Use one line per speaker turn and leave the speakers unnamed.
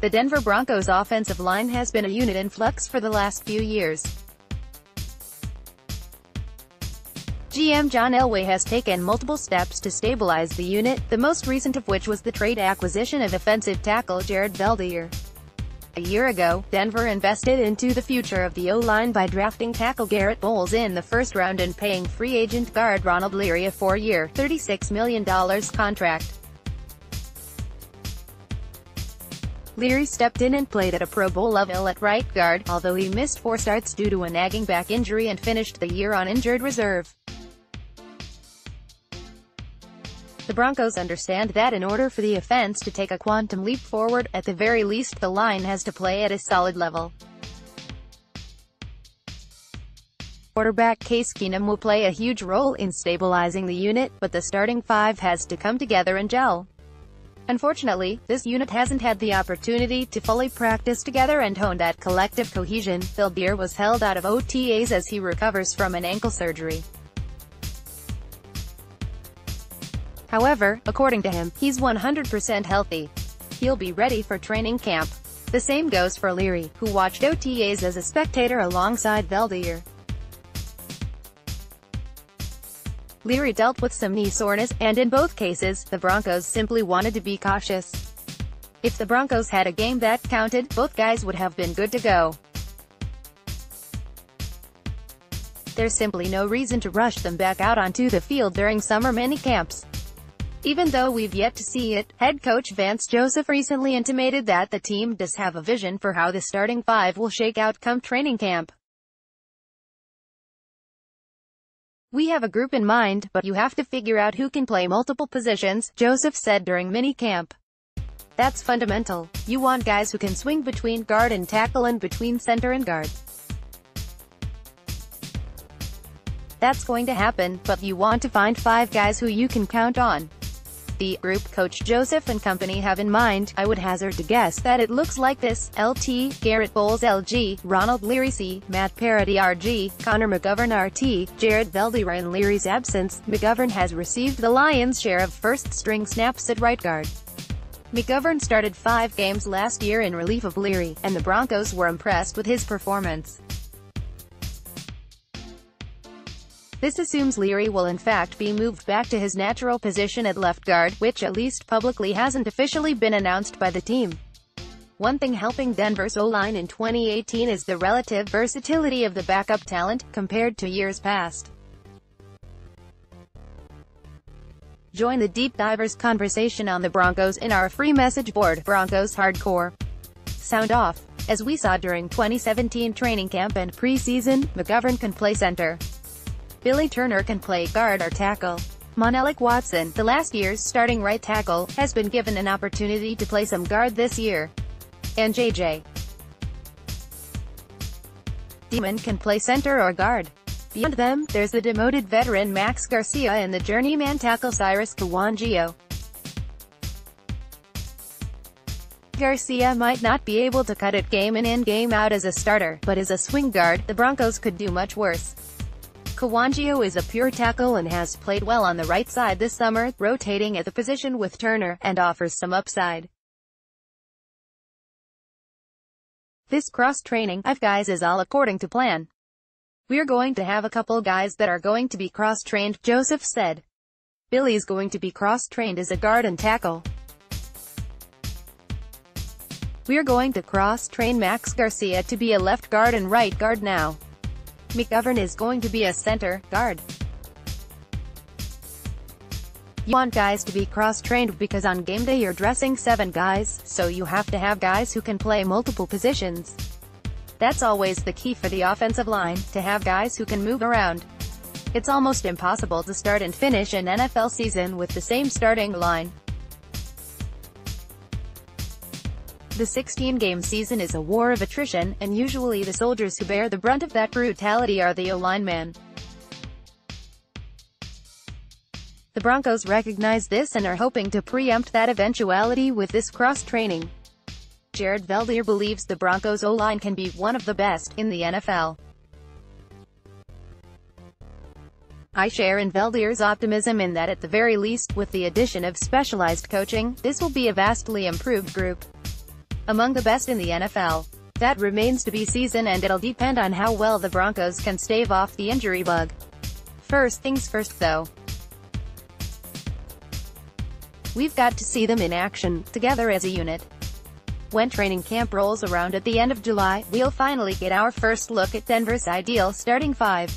The Denver Broncos offensive line has been a unit in flux for the last few years. GM John Elway has taken multiple steps to stabilize the unit, the most recent of which was the trade acquisition of offensive tackle Jared Veldheer. A year ago, Denver invested into the future of the O-line by drafting tackle Garett Bolles in the first round and paying free agent guard Ronald Leary a 4-year, $36 million contract. Leary stepped in and played at a Pro Bowl level at right guard, although he missed 4 starts due to a nagging back injury and finished the year on injured reserve. The Broncos understand that in order for the offense to take a quantum leap forward, at the very least the line has to play at a solid level. Quarterback Case Keenum will play a huge role in stabilizing the unit, but the starting 5 has to come together and gel. Unfortunately, this unit hasn't had the opportunity to fully practice together and hone that collective cohesion. Veldheer was held out of OTAs as he recovers from an ankle surgery. However, according to him, he's 100% healthy. He'll be ready for training camp. The same goes for Leary, who watched OTAs as a spectator alongside Veldheer. Leary dealt with some knee soreness, and in both cases, the Broncos simply wanted to be cautious. If the Broncos had a game that counted, both guys would have been good to go. There's simply no reason to rush them back out onto the field during summer minicamps. Even though we've yet to see it, head coach Vance Joseph recently intimated that the team does have a vision for how the starting 5 will shake out come training camp. "We have a group in mind, but you have to figure out who can play multiple positions," Joseph said during minicamp. "That's fundamental. You want guys who can swing between guard and tackle and between center and guard. That's going to happen, but you want to find 5 guys who you can count on." The group Coach Joseph and company have in mind, I would hazard to guess that it looks like this: LT, Garett Bolles LG, Ronald Leary C, Matt Paradis RG, Connor McGovern RT, Jared Veldheer. In Leary's absence, McGovern has received the lion's share of first-string snaps at right guard. McGovern started 5 games last year in relief of Leary, and the Broncos were impressed with his performance. This assumes Leary will in fact be moved back to his natural position at left guard, which at least publicly hasn't officially been announced by the team. One thing helping Denver's O-line in 2018 is the relative versatility of the backup talent, compared to years past. Join the Deep Divers conversation on the Broncos in our free message board, Broncos Hardcore. Sound off. As we saw during 2017 training camp and preseason, McGovern can play center. Billy Turner can play guard or tackle. Monelik Watson, the last year's starting right tackle, has been given an opportunity to play some guard this year. And J.J. Demon can play center or guard. Beyond them, there's the demoted veteran Max Garcia and the journeyman tackle Cyrus Kouandjio. Garcia might not be able to cut it game in and game out as a starter, but as a swing guard, the Broncos could do much worse. Kouandjio is a pure tackle and has played well on the right side this summer, rotating at the position with Turner, and offers some upside. This cross-training of guys is all according to plan. "We're going to have a couple guys that are going to be cross-trained," Joseph said. "Billy's going to be cross-trained as a guard and tackle. We're going to cross-train Max Garcia to be a left guard and right guard now. McGovern is going to be a center guard. You want guys to be cross-trained because on game day you're dressing 7 guys, so you have to have guys who can play multiple positions. That's always the key for the offensive line, to have guys who can move around. It's almost impossible to start and finish an NFL season with the same starting line. The 16-game season is a war of attrition, and usually the soldiers who bear the brunt of that brutality are the O-linemen. The Broncos recognize this and are hoping to preempt that eventuality with this cross-training. Jared Veldheer believes the Broncos O-line can be one of the best in the NFL. I share in Veldheer's optimism in that at the very least, with the addition of specialized coaching, this will be a vastly improved group. among the best in the NFL. That remains to be seen, and it'll depend on how well the Broncos can stave off the injury bug. First things first though. We've got to see them in action, together as a unit. When training camp rolls around at the end of July, we'll finally get our first look at Denver's ideal starting five.